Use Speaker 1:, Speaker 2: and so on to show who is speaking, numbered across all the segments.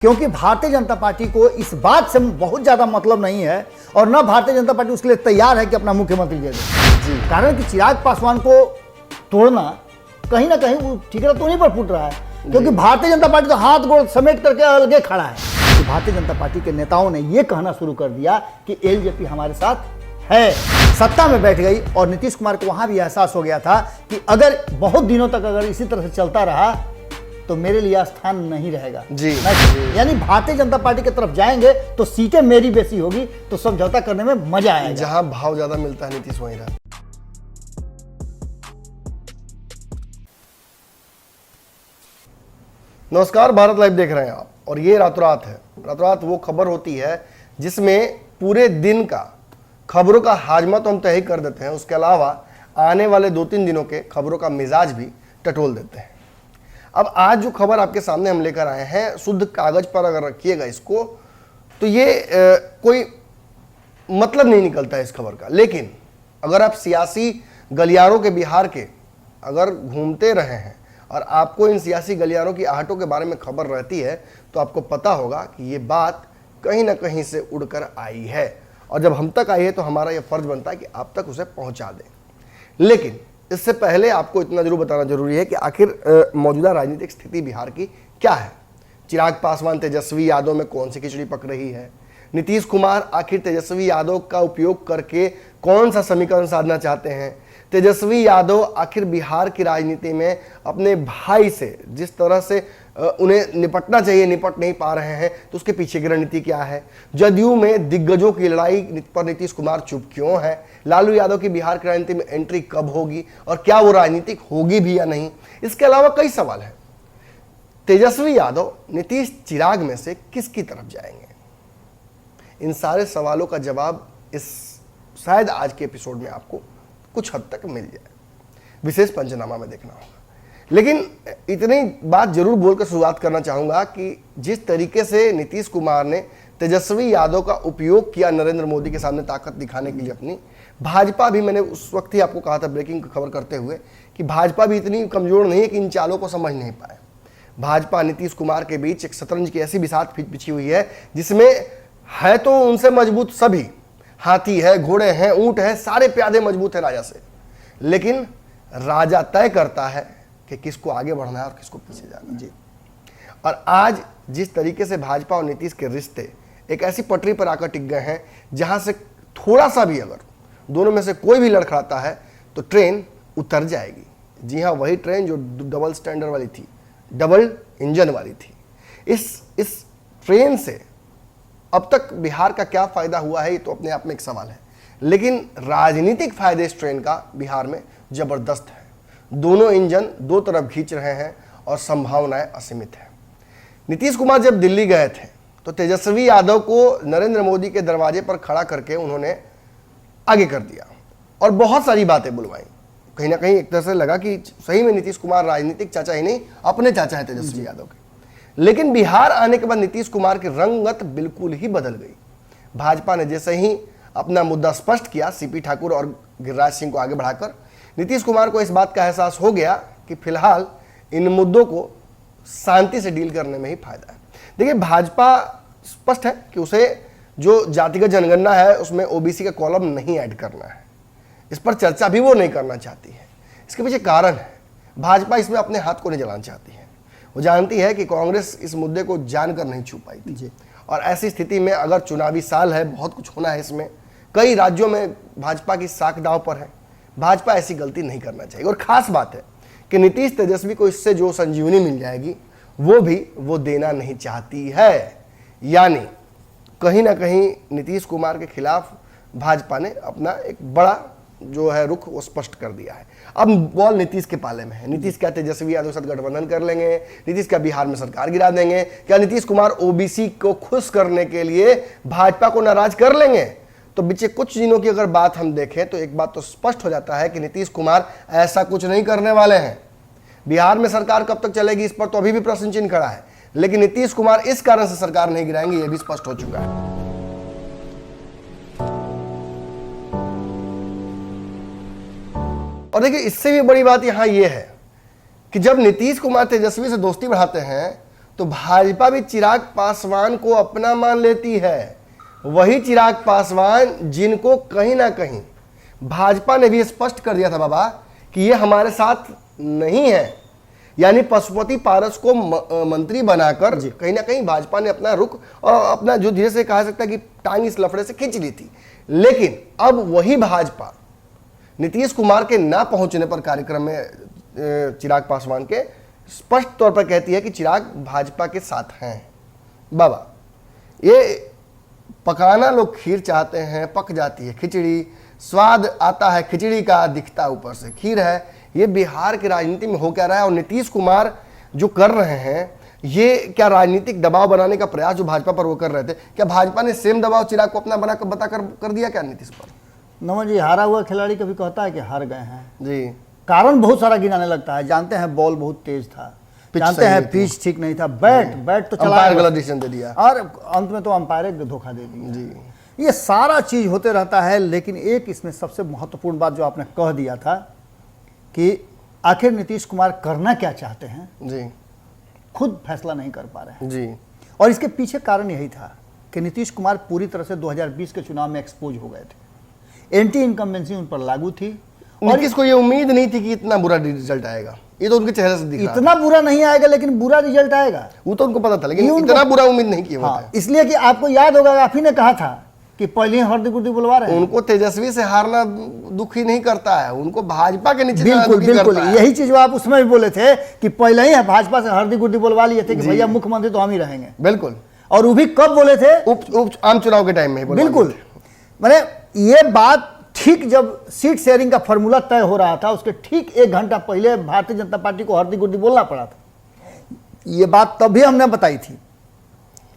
Speaker 1: क्योंकि भारतीय जनता पार्टी को इस बात से बहुत ज्यादा मतलब नहीं है और न भारतीय जनता पार्टी उसके लिए तैयार है कि अपना मुख्यमंत्री दे दे। कारण कि चिराग पासवान को तोड़ना कहीं ना कहीं वो ठिकरा तो नहीं पर फूट रहा है, क्योंकि भारतीय जनता पार्टी तो हाथ गोड़ समेट करके अलगे खड़ा है। तो भारतीय जनता पार्टी के नेताओं ने यह कहना शुरू कर दिया कि एलजेपी हमारे साथ है, सत्ता में बैठ गई। और नीतीश कुमार को वहां भी एहसास हो गया था कि अगर बहुत दिनों तक अगर इसी तरह से चलता रहा तो मेरे लिए स्थान नहीं रहेगा
Speaker 2: जी।
Speaker 1: यानी भारतीय जनता पार्टी की तरफ जाएंगे तो सीटें मेरी बेसी होगी, तो समझौता करने में मजा आएगा।
Speaker 2: जहां भाव ज्यादा मिलता है नीतीश वहीं रहा। नमस्कार, भारत लाइव देख रहे हैं आप और ये रातों रात है। रातों रात वो खबर होती है जिसमें पूरे दिन का खबरों का हाजमा तो हम तय कर देते हैं, उसके अलावा आने वाले 2-3 दिनों के खबरों का मिजाज भी टटोल देते हैं। अब आज जो खबर आपके सामने हम लेकर आए हैं, शुद्ध कागज पर अगर रखिएगा इसको तो ये कोई मतलब नहीं निकलता है इस खबर का। लेकिन अगर आप सियासी गलियारों के बिहार के अगर घूमते रहे हैं और आपको इन सियासी गलियारों की आहटों के बारे में खबर रहती है तो आपको पता होगा कि ये बात कहीं ना कहीं से उड़कर आई है, और जब हम तक आई है तो हमारा यह फर्ज बनता है कि आप तक उसे पहुंचा दें। लेकिन इससे पहले आपको इतना जरूर बताना जरूरी है कि आखिर मौजूदा राजनीतिक स्थिति बिहार की क्या है। चिराग पासवान तेजस्वी यादव में कौन सी खिचड़ी पक रही है, नीतीश कुमार आखिर तेजस्वी यादव का उपयोग करके कौन सा समीकरण साधना चाहते हैं, तेजस्वी यादव आखिर बिहार की राजनीति में अपने भाई से जिस तरह से उन्हें निपटना चाहिए निपट नहीं पा रहे हैं, तो उसके पीछे की रणनीति क्या है। जदयू में दिग्गजों की लड़ाई पर नीतीश कुमार चुप क्यों है, लालू यादव की बिहार की राजनीति में एंट्री कब होगी और क्या वो राजनीतिक होगी भी या नहीं। इसके अलावा कई सवाल हैं। तेजस्वी यादव नीतीश चिराग में से किसकी तरफ जाएंगे, इन सारे सवालों का जवाब इस शायद आज के एपिसोड में आपको कुछ हद तक मिल जाए। विशेष पंचनामा में देखना होगा। लेकिन इतनी बात जरूर बोलकर शुरुआत करना चाहूंगा कि जिस तरीके से नीतीश कुमार ने तेजस्वी यादव का उपयोग किया नरेंद्र मोदी के सामने ताकत दिखाने के लिए अपनी, भाजपा भी, मैंने उस वक्त ही आपको कहा था ब्रेकिंग खबर करते हुए कि भाजपा भी इतनी कमजोर नहीं है कि इन चालों को समझ नहीं पाए। भाजपा नीतीश कुमार के बीच एक शतरंज की ऐसी बिसात बिछी हुई है जिसमें है तो उनसे मजबूत सभी, हाथी है, घोड़े हैं, ऊंट है, सारे प्यादे मजबूत है राजा से, लेकिन राजा तय करता है कि किसको आगे बढ़ना है और किसको पीछे जाना जी। और आज जिस तरीके से भाजपा और नीतीश के रिश्ते एक ऐसी पटरी पर आकर टिक गए हैं जहां से थोड़ा सा भी अगर दोनों में से कोई भी लड़खड़ाता है तो ट्रेन उतर जाएगी। जी हाँ, वही ट्रेन जो डबल स्टैंडर्ड वाली थी, डबल इंजन वाली थी। इस ट्रेन से अब तक बिहार का क्या फायदा हुआ है ये तो अपने आप में एक सवाल है, लेकिन राजनीतिक फायदे इस ट्रेन का बिहार में जबरदस्त है। दोनों इंजन दो तरफ खींच रहे हैं और संभावनाएं असीमित है। नीतीश कुमार जब दिल्ली गए थे तो तेजस्वी यादव को नरेंद्र मोदी के दरवाजे पर खड़ा करके उन्होंने आगे कर दिया और बहुत सारी बातें बुलवाई। कहीं ना कहीं एक तरह से लगा कि सही में नीतीश कुमार राजनीतिक चाचा ही नहीं, अपने चाचा है तेजस्वी यादव के। लेकिन बिहार आने के बाद नीतीश कुमार की रंगत बिल्कुल ही बदल गई। भाजपा ने जैसे ही अपना मुद्दा स्पष्ट किया, सीपी ठाकुर और गिरिराज सिंह को आगे बढ़ाकर, नीतीश कुमार को इस बात का एहसास हो गया कि फिलहाल इन मुद्दों को शांति से डील करने में ही फायदा है। देखिए, भाजपा स्पष्ट है कि उसे जो जातिगत जनगणना है उसमें ओबीसी का कॉलम नहीं ऐड करना है, इस पर चर्चा भी वो नहीं करना चाहती है। इसके पीछे कारण है, भाजपा इसमें अपने हाथ को नहीं जलाना चाहती है। वो जानती है कि कांग्रेस इस मुद्दे को जानकर नहीं छू पाई थी, और ऐसी स्थिति में अगर चुनावी साल है, बहुत कुछ होना है इसमें, कई राज्यों में भाजपा की साख दांव पर है, भाजपा ऐसी गलती नहीं करना चाहिए। और खास बात है कि नीतीश तेजस्वी को इससे जो संजीवनी मिल जाएगी वो भी वो देना नहीं चाहती है। यानी कहीं ना कहीं नीतीश कुमार के खिलाफ भाजपा ने अपना एक बड़ा जो है रुख वो स्पष्ट कर दिया है। अब बॉल नीतीश के पाले में है। नीतीश क्या तेजस्वी यादव के साथ गठबंधन कर लेंगे, नीतीश क्या बिहार में सरकार गिरा देंगे, क्या नीतीश कुमार ओबीसी को खुश करने के लिए भाजपा को नाराज कर लेंगे। तो बीते कुछ दिनों की अगर बात हम देखें तो एक बात तो स्पष्ट हो जाता है कि नीतीश कुमार ऐसा कुछ नहीं करने वाले हैं। बिहार में सरकार कब तक चलेगी इस पर तो अभी भी प्रश्न चिन्ह खड़ा है, लेकिन नीतीश कुमार इस कारण से सरकार नहीं गिराएंगे यह भी स्पष्ट हो चुका है। और देखिए, इससे भी बड़ी बात यहां यह है कि जब नीतीश कुमार तेजस्वी से दोस्ती बढ़ाते हैं तो भाजपा भी चिराग पासवान को अपना मान लेती है। वही चिराग पासवान जिनको कहीं ना कहीं भाजपा ने भी स्पष्ट कर दिया था बाबा कि ये हमारे साथ नहीं है, यानी पशुपति पारस को मंत्री बनाकर कहीं ना कहीं भाजपा ने अपना रुख और अपना जो धीरे से कहा सकता है कि टांग इस लफड़े से खींच ली थी। लेकिन अब वही भाजपा नीतीश कुमार के ना पहुंचने पर कार्यक्रम में चिराग पासवान के स्पष्ट तौर पर कहती है कि चिराग भाजपा के साथ हैं। बाबा ये पकाना लोग खीर चाहते हैं, पक जाती है खिचड़ी, स्वाद आता है खिचड़ी का, दिखता ऊपर से खीर है। ये बिहार की राजनीति में हो क्या रहा है और नीतीश कुमार जो कर रहे हैं, ये क्या राजनीतिक दबाव बनाने का प्रयास जो भाजपा पर वो कर रहे थे, क्या भाजपा ने सेम दबाव चिराग को अपना बनाकर बताकर कर दिया क्या नीतीश पर?
Speaker 1: नमन जी, हारा हुआ खिलाड़ी कभी कहता है कि हार गए हैं
Speaker 2: जी।
Speaker 1: कारण बहुत सारा गिनाने लगता है। जानते हैं बॉल बहुत तेज था, जानते हैं पिच ठीक नहीं था, बैट तो चला,
Speaker 2: गलत डिसीजन दे दिया
Speaker 1: और अंत में तो अंपायर धोखा दे दिया
Speaker 2: जी।
Speaker 1: ये सारा चीज होते रहता है। लेकिन एक इसमें सबसे महत्वपूर्ण बात जो आपने कह दिया था कि आखिर नीतीश कुमार करना क्या चाहते हैं
Speaker 2: जी,
Speaker 1: खुद फैसला नहीं कर पा रहे हैं
Speaker 2: जी।
Speaker 1: और इसके पीछे कारण यही था कि नीतीश कुमार पूरी तरह से 2020 के चुनाव में एक्सपोज हो गए थे। एंटी इनकम्बेंसी उन पर लागू थी
Speaker 2: और किसको ये उम्मीद नहीं थी कि इतना बुरा रिजल्ट आएगा। ये तो उनके चेहरे से दिख रहा
Speaker 1: इतना बुरा नहीं आएगा, लेकिन बुरा रिजल्ट आएगा
Speaker 2: वो तो उनको पता था, लेकिन इतना बुरा उम्मीद नहीं किया।
Speaker 1: हाँ, इसलिए कि आपको याद होगा आप ही ने कहा था कि पहले ही हर्दी गुड्डी बुलवा रहे हैं।
Speaker 2: उनको तेजस्वी से हारना दुखी नहीं करता है, उनको भाजपा के नीचे
Speaker 1: बिल्कुल बिल्कुल यही चीज आप उसमें भी बोले थे कि पहले ही भाजपा से हर्दी गुड्डी बुलवा लिए थे कि भैया मुख्यमंत्री तो हम ही रहेंगे।
Speaker 2: बिल्कुल।
Speaker 1: और वो भी कब बोले थे?
Speaker 2: उप आम चुनाव के टाइम में।
Speaker 1: बिल्कुल, मैंने ये बात ठीक जब सीट शेयरिंग का फॉर्मूला तय हो रहा था उसके ठीक 1 घंटा पहले भारतीय जनता पार्टी को हर्दी गुड्डी बोलना पड़ा था। ये बात तब भी हमने बताई थी।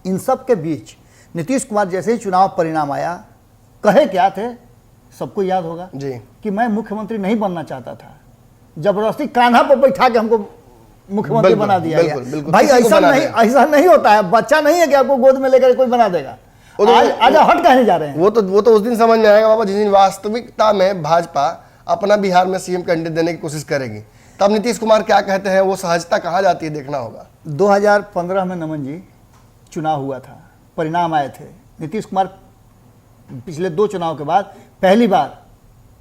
Speaker 1: इन सब के बीच नीतीश कुमार जैसे ही चुनाव परिणाम आया, कहे क्या थे सबको याद होगा
Speaker 2: जी
Speaker 1: कि मैं मुख्यमंत्री नहीं बनना चाहता था, जबरदस्ती कान्हा पर बैठा के हमको मुख्यमंत्री बना दिया गया। भाई ऐसा नहीं होता है, बच्चा नहीं है कि आपको गोद में लेकर कोई बना देगा। आज हट कहने जा रहे हैं।
Speaker 2: वो तो उस दिन समझ में आएगा बाबा जिस दिन वास्तविकता में भाजपा अपना बिहार में सीएम कैंडिडेट देने की कोशिश करेगी, तब नीतीश कुमार क्या कहते हैं, वो सहजता कहाँ जाती है, देखना होगा।
Speaker 1: 2015 में नमन जी चुनाव हुआ था, परिणाम आए थे। नीतीश कुमार पिछले 2 चुनाव के बाद पहली बार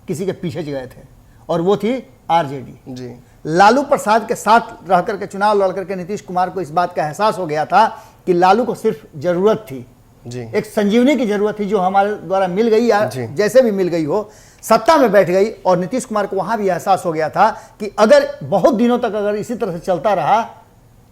Speaker 1: किसी के पीछे गए थे और वो थी आरजेडी
Speaker 2: जी।
Speaker 1: लालू प्रसाद के साथ रह करके चुनाव लड़ करके नीतीश कुमार को इस बात का एहसास हो गया था कि लालू को सिर्फ जरूरत थी
Speaker 2: जी, एक
Speaker 1: संजीवनी की जरूरत थी जो हमारे द्वारा मिल गई या जैसे भी मिल गई हो, सत्ता में बैठ गई। और नीतीश कुमार को वहां भी एहसास हो गया था कि अगर बहुत दिनों तक अगर इसी तरह से चलता रहा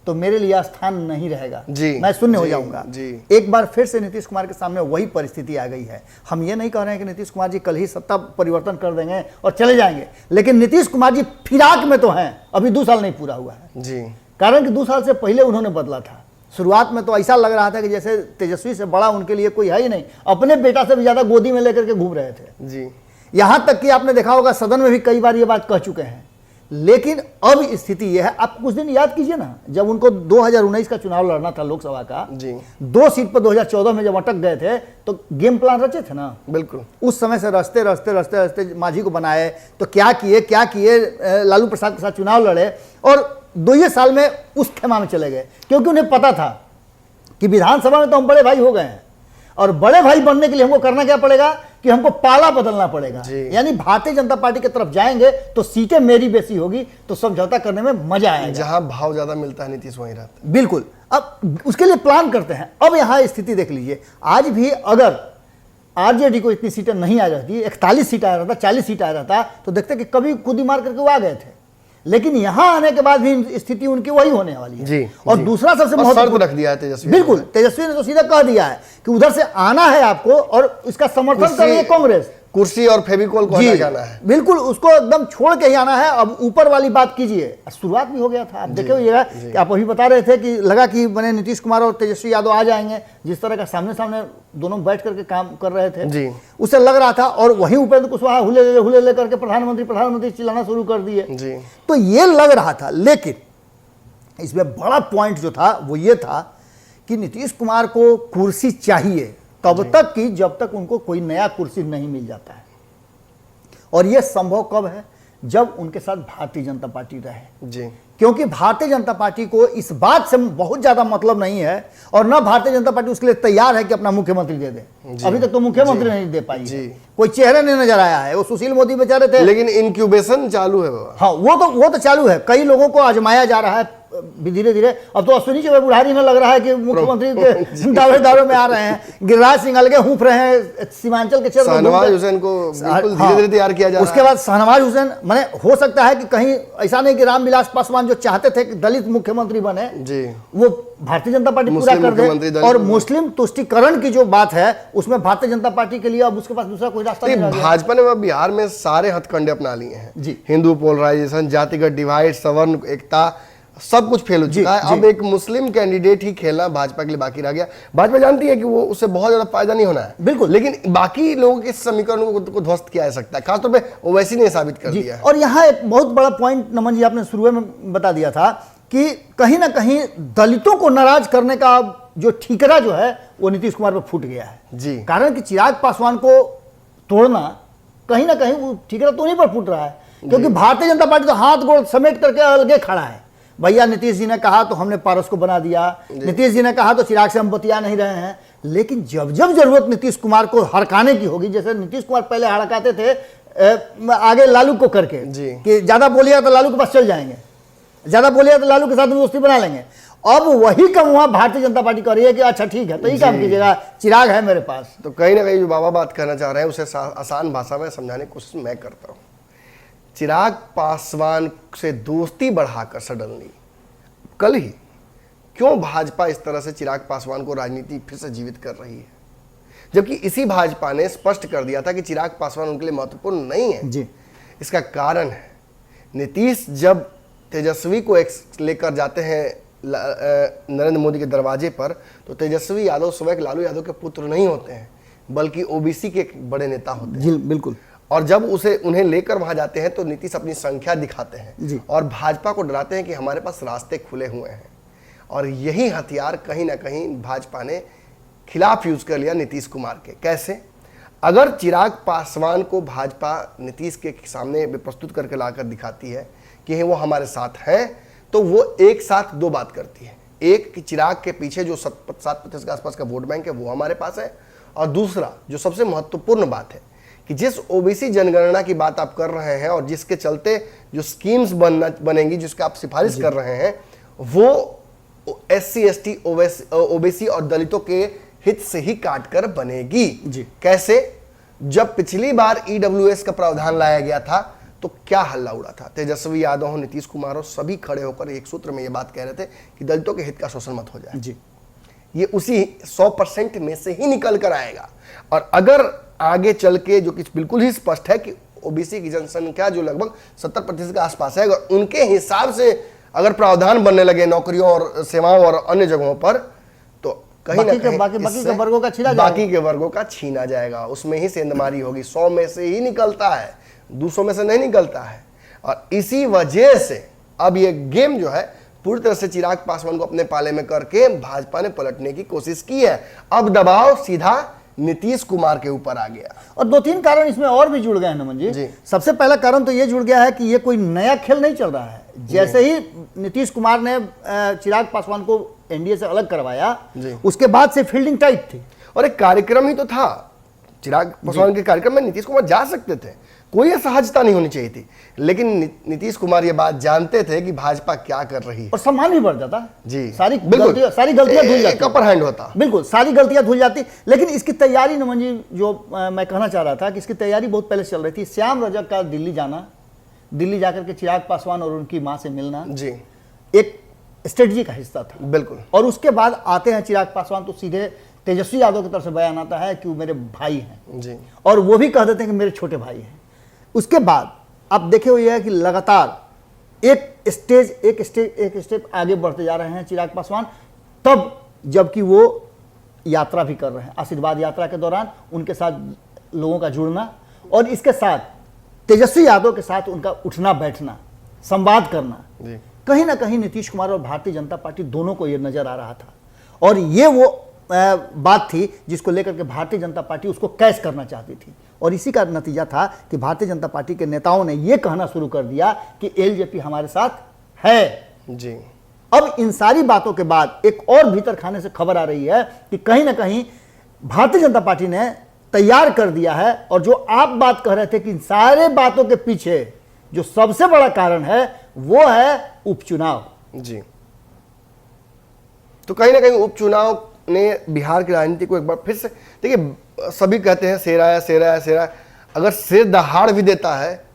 Speaker 1: तो मेरे लिए स्थान नहीं रहेगा, मैं शून्य हो जाऊंगा। एक बार फिर से नीतीश कुमार के सामने वही परिस्थिति आ गई है। हम ये नहीं कह रहे हैं कि नीतीश कुमार जी कल ही सत्ता परिवर्तन कर देंगे और चले जाएंगे, लेकिन नीतीश कुमार जी फिराक में तो हैं, अभी 2 साल नहीं पूरा हुआ है
Speaker 2: जी।
Speaker 1: कारण कि 2 साल से पहले उन्होंने बदला था। शुरुआत में तो ऐसा लग रहा था कि जैसे तेजस्वी से बड़ा उनके लिए कोई है ही नहीं, अपने बेटा से भी ज्यादा गोदी में लेकर के घूम रहे थे
Speaker 2: जी।
Speaker 1: यहां तक कि आपने देखा होगा सदन में भी कई बार ये बात कह चुके हैं। लेकिन अब स्थिति यह है, आप कुछ दिन याद कीजिए ना, जब उनको 2019 का चुनाव लड़ना था लोकसभा का जी, 2 सीट पर 2014 में जब अटक गए थे तो गेम प्लान रचे थे ना।
Speaker 2: बिल्कुल।
Speaker 1: उस समय से रस्ते माझी को बनाए तो क्या किए लालू प्रसाद के साथ चुनाव लड़े और 2 साल में उस खेमा में चले गए, क्योंकि उन्हें पता था कि विधानसभा में तो हम बड़े भाई हो गए हैं और बड़े भाई बनने के लिए हमको करना क्या पड़ेगा कि हमको पाला बदलना पड़ेगा। यानी भारतीय जनता पार्टी की तरफ जाएंगे तो सीटें मेरी बेसी होगी तो समझौता करने में मजा आएगा।
Speaker 2: जहां भाव ज्यादा मिलता है नीतीश वहीं रहता है।
Speaker 1: बिल्कुल। अब उसके लिए प्लान करते हैं। अब यहां स्थिति देख लीजिए, आज भी अगर आरजेडी को इतनी सीटें नहीं आ जाती, 41 सीट आ रहा था, 40 सीट आ रहा था, तो देखते कि कभी कूदी मार करके वो आ गए थे। लेकिन यहां आने के बाद भी स्थिति उनकी वही होने वाली है
Speaker 2: जी,
Speaker 1: और
Speaker 2: जी।
Speaker 1: दूसरा सबसे महत्वपूर्ण
Speaker 2: रख दिया है तेजस्वी।
Speaker 1: बिल्कुल, तेजस्वी ने तो सीधा कह दिया है कि उधर से आना है आपको और इसका समर्थन कर रही है कांग्रेस।
Speaker 2: कुर्सी और फेविकोल को हटा जाना है।
Speaker 1: बिल्कुल, उसको एकदम छोड़ के ही आना है। अब ऊपर वाली बात कीजिए, शुरुआत भी हो गया था। आप देखे होइएगा कि आप अभी बता रहे थे कि लगा कि बने नीतीश कुमार और तेजस्वी यादव आ जाएंगे, जिस तरह का सामने सामने दोनों बैठ करके काम कर रहे थे जी, उसे लग रहा था। और वहीं उपेंद्र कुशवाहा हुले ले करके प्रधानमंत्री चिल्लाना शुरू कर दिए। तो ये लग रहा था, लेकिन इसमें बड़ा पॉइंट जो था वो ये था कि नीतीश कुमार को कुर्सी चाहिए तब तक कि जब तक उनको कोई नया कुर्सी नहीं मिल जाता है। और यह संभव कब है? जब उनके साथ भारतीय जनता पार्टी रहे जी। क्योंकि भारतीय जनता पार्टी को इस बात से बहुत ज्यादा मतलब नहीं है और ना भारतीय जनता पार्टी उसके लिए तैयार है कि अपना मुख्यमंत्री दे दे। अभी तक तो मुख्यमंत्री नहीं दे पाई है, कोई चेहरा नहीं नजर आया है। वो सुशील मोदी बेचारे थे,
Speaker 2: लेकिन इनक्यूबेशन चालू है बाबा।
Speaker 1: हाँ वो तो चालू है, कई लोगों को आजमाया जा रहा है धीरे धीरे। अब तो अश्विनी चौबे बुढ़ारी में लग रहा है कि मुख्यमंत्री के दावे में आ रहे हैं। गिरिराज सिंह अलगे हूंफ रहे हैं सीमांचल के क्षेत्र में।
Speaker 2: शहनवाज हुसैन को बिल्कुल धीरे धीरे तैयार किया जा रहा है।
Speaker 1: उसके बाद शहनवाज हुसैन, माने हो सकता है कि कहीं ऐसा नहीं कि रामविलास पासवान जो चाहते थे कि दलित मुख्यमंत्री बने
Speaker 2: जी,
Speaker 1: वो भारतीय जनता पार्टी पूरा कर दे। और मुस्लिम तुष्टिकरण की जो बात है उसमें भारतीय जनता पार्टी के लिए अब उसके पास दूसरा कोई रास्ता नहीं रह गया।
Speaker 2: भाजपा ने बिहार में सारे हथकंडे अपना लिए हैं
Speaker 1: जी।
Speaker 2: हिंदू पोलराइजेशन, जातिगत डिवाइड, सवर्ण एकता, सब कुछ फेल हो चुका है। अब एक मुस्लिम कैंडिडेट ही खेलना भाजपा के लिए बाकी रह गया। भाजपा जानती है कि वो उससे बहुत ज्यादा फायदा नहीं होना है
Speaker 1: बिल्कुल,
Speaker 2: लेकिन बाकी लोगों के समीकरणों को ध्वस्त किया जा सकता है। खासतौर पे ओवैसी ने साबित कर दिया है।
Speaker 1: और यहाँ एक बहुत बड़ा पॉइंट नमन जी आपने शुरू में बता दिया था कि कहीं ना कहीं दलितों को नाराज करने का जो ठीकरा जो है वो नीतीश कुमार पर फूट गया है
Speaker 2: जी।
Speaker 1: कारण कि चिराग पासवान को तोड़ना कहीं ना कहीं वो ठीकरा तो नहीं पर फूट रहा है, क्योंकि भारतीय जनता पार्टी तो हाथ गोड़ समेट करके अलगे खड़ा है। भैया नीतीश जी ने कहा तो हमने पारस को बना दिया, नीतीश जी ने कहा तो चिराग से हम बतिया नहीं रहे हैं। लेकिन जब जब जरूरत नीतीश कुमार को हड़काने की होगी, जैसे नीतीश कुमार पहले हड़काते थे आगे लालू को करके कि ज्यादा बोलिएगा तो लालू के पास चल जाएंगे, ज्यादा बोलिएगा तो लालू के साथ दोस्ती बना लेंगे। अब वही काम वहां भारतीय जनता पार्टी कर रही है कि अच्छा ठीक है तो ये काम कीजिएगा, चिराग है मेरे पास।
Speaker 2: तो कहीं ना कहीं जो बाबा बात करना चाह रहे हैं उसे आसान भाषा में समझाने की कोशिश मैं करता हूँ। चिराग पासवान से दोस्ती बढ़ाकर सडनली कल ही क्यों भाजपा इस तरह से चिराग पासवान को राजनीति फिर से जीवित कर रही है, जबकि इसी भाजपा ने स्पष्ट कर दिया था कि चिराग पासवान उनके लिए महत्वपूर्ण नहीं है जी। इसका कारण है नीतीश जब तेजस्वी को लेकर जाते हैं नरेंद्र मोदी के दरवाजे पर, तो तेजस्वी यादव स्वयं लालू यादव के पुत्र नहीं होते हैं बल्कि ओबीसी के बड़े नेता होते हैं।
Speaker 1: जी बिल्कुल।
Speaker 2: और जब उन्हें लेकर वहां जाते हैं तो नीतीश अपनी संख्या दिखाते हैं और भाजपा को डराते हैं कि हमारे पास रास्ते खुले हुए हैं। और यही हथियार कहीं ना कहीं भाजपा ने खिलाफ यूज कर लिया नीतीश कुमार के। कैसे? अगर चिराग पासवान को भाजपा नीतीश के सामने प्रस्तुत करके लाकर दिखाती है कि वो हमारे साथ हैं, तो वो एक साथ दो बात करती है। एक कि चिराग के पीछे जो 7% के आसपास का वोट बैंक है वो हमारे पास है, और दूसरा जो सबसे महत्वपूर्ण बात है कि जिस ओबीसी जनगणना की बात आप कर रहे हैं और जिसके चलते जो स्कीम्स बनेंगी जिसका आप सिफारिश कर रहे हैं, वो SC ST ओबीसी और दलितों के हित से ही काट कर बनेगी जी। कैसे? जब पिछली बार EWS का प्रावधान लाया गया था तो क्या हल्ला उड़ा था। तेजस्वी यादव हो, नीतीश कुमार हो, सभी खड़े होकर एक सूत्र में ये बात कह रहे थे कि दलितों के हित का शोषण मत हो जाए जी। ये उसी 100% में से ही निकल कर आएगा। और अगर आगे चल के जो कि बिल्कुल ही स्पष्ट है कि ओबीसी की जनसंख्या जो लगभग 70% के आसपास है, अगर उनके हिसाब से अगर प्रावधान बनने लगे नौकरियों और सेवाओं और अन्य जगहों पर, तो कहीं ना कहीं
Speaker 1: बाकी के वर्गों का छीना
Speaker 2: बाकी के वर्गों का छीना जाएगा। उसमें ही सेंधमारी होगी। 100 में से ही निकलता है, 200 में से नहीं निकलता है। और इसी वजह से अब ये गेम जो है पूरी तरह से चिराग पासवान को अपने पाले में करके भाजपा ने पलटने की कोशिश की है। अब दबाव सीधा नीतीश कुमार के ऊपर आ गया।
Speaker 1: और 2-3 कारण इसमें और भी जुड़ गए हैं नमन जी। सबसे पहला कारण तो ये जुड़ गया है कि ये कोई नया खेल नहीं चल रहा है। जैसे ही नीतीश कुमार ने चिराग पासवान को एनडीए से अलग करवाया, उसके बाद से फील्डिंग टाइट थी
Speaker 2: और एक कार्यक्रम ही तो था। चिराग पासवान के कार्यक्रम में नीतीश कुमार जा सकते थे, कोई असहजता नहीं होनी चाहिए थी। लेकिन नीतीश कुमार ये बात जानते थे कि भाजपा क्या कर रही है
Speaker 1: और सम्मान भी बढ़ जाता
Speaker 2: जी।
Speaker 1: सारी गलतियां धुल जाती,
Speaker 2: अपर हैंड होता,
Speaker 1: बिल्कुल सारी गलतियां धुल जाती। लेकिन इसकी तैयारी नमन जी जो मैं कहना चाह रहा था कि इसकी तैयारी बहुत पहले चल रही थी। श्याम रजक का दिल्ली जाना, दिल्ली जाकर के चिराग पासवान और उनकी मां से मिलना जी एक स्ट्रेटजी का हिस्सा था
Speaker 2: बिल्कुल।
Speaker 1: और उसके बाद आते हैं चिराग पासवान तो सीधे तेजस्वी यादव की तरफ से बयान आता है कि वो मेरे भाई हैं जी, और वो भी कह देते हैं कि मेरे छोटे भाई हैं। उसके बाद आप देखे हुए है कि लगातार एक स्टेप आगे बढ़ते जा रहे हैं चिराग पासवान, तब जबकि वो यात्रा भी कर रहे हैं। आशीर्वाद यात्रा के दौरान उनके साथ लोगों का जुड़ना और इसके साथ तेजस्वी यादव के साथ उनका उठना बैठना, संवाद करना, कहीं ना कहीं नीतीश कुमार और भारतीय जनता पार्टी दोनों को ये नजर आ रहा था। और ये वो बात थी जिसको लेकर के भारतीय जनता पार्टी उसको कैश करना चाहती थी। और इसी का नतीजा था कि भारतीय जनता पार्टी के नेताओं ने यह कहना शुरू कर दिया कि एलजेपी हमारे साथ है।
Speaker 2: जी।
Speaker 1: अब इन सारी बातों के बाद एक और भीतर खाने से खबर आ रही है कि कहीं ना कहीं भारतीय जनता पार्टी ने तैयार कर दिया है, और जो आप बात कह रहे थे कि इन सारे बातों के पीछे जो सबसे बड़ा कारण है वो है उपचुनाव।
Speaker 2: जी। तो कहीं ना कहीं उपचुनाव ने बिहार की राजनीति को एक बार फिर से, देखिए सभी कहते हैं सेरा है, सेरा है, सेरा है, अगर सिर दहाड़ भी देता है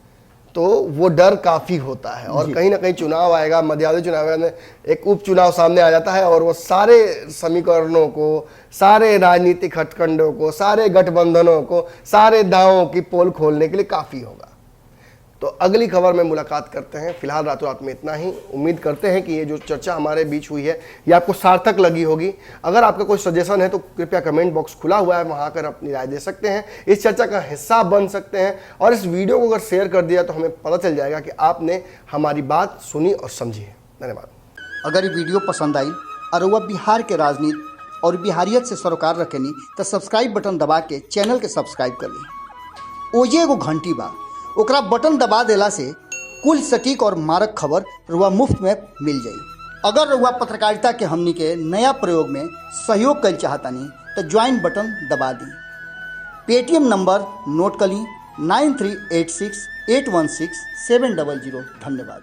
Speaker 2: तो वो डर काफी होता है। और कहीं ना कहीं चुनाव आएगा, मध्यावधि चुनाव आएगा, एक उपचुनाव सामने आ जाता है और वो सारे समीकरणों को, सारे राजनीतिक हथकंडों को, सारे गठबंधनों को, सारे दावों की पोल खोलने के लिए काफी होगा। तो अगली खबर में मुलाकात करते हैं। फिलहाल रातों रात में इतना ही। उम्मीद करते हैं कि ये जो चर्चा हमारे बीच हुई है ये आपको सार्थक लगी होगी। अगर आपका कोई सजेशन है तो कृपया कमेंट बॉक्स खुला हुआ है, वहां आकर अपनी राय दे सकते हैं, इस चर्चा का हिस्सा बन सकते हैं, और इस वीडियो को अगर शेयर कर दिया तो हमें पता चल जाएगा कि आपने हमारी बात सुनी और समझी है। धन्यवाद।
Speaker 1: अगर ये वीडियो पसंद आई और वह बिहार के राजनीति और बिहारियत से सरोकार रखेनी तो सब्सक्राइब बटन दबा के चैनल के सब्सक्राइब कर ली। ओजे एगो घंटी बा, ओकरा बटन दबा देला से कुल सटीक और मारक खबर रुआ मुफ्त में मिल जाई। अगर रुआ पत्रकारिता के हमनी के नया प्रयोग में सहयोग कर चाहतानी तो ज्वाइन बटन दबा दी। पेटीएम नंबर नोट कर ली 9386816700। धन्यवाद।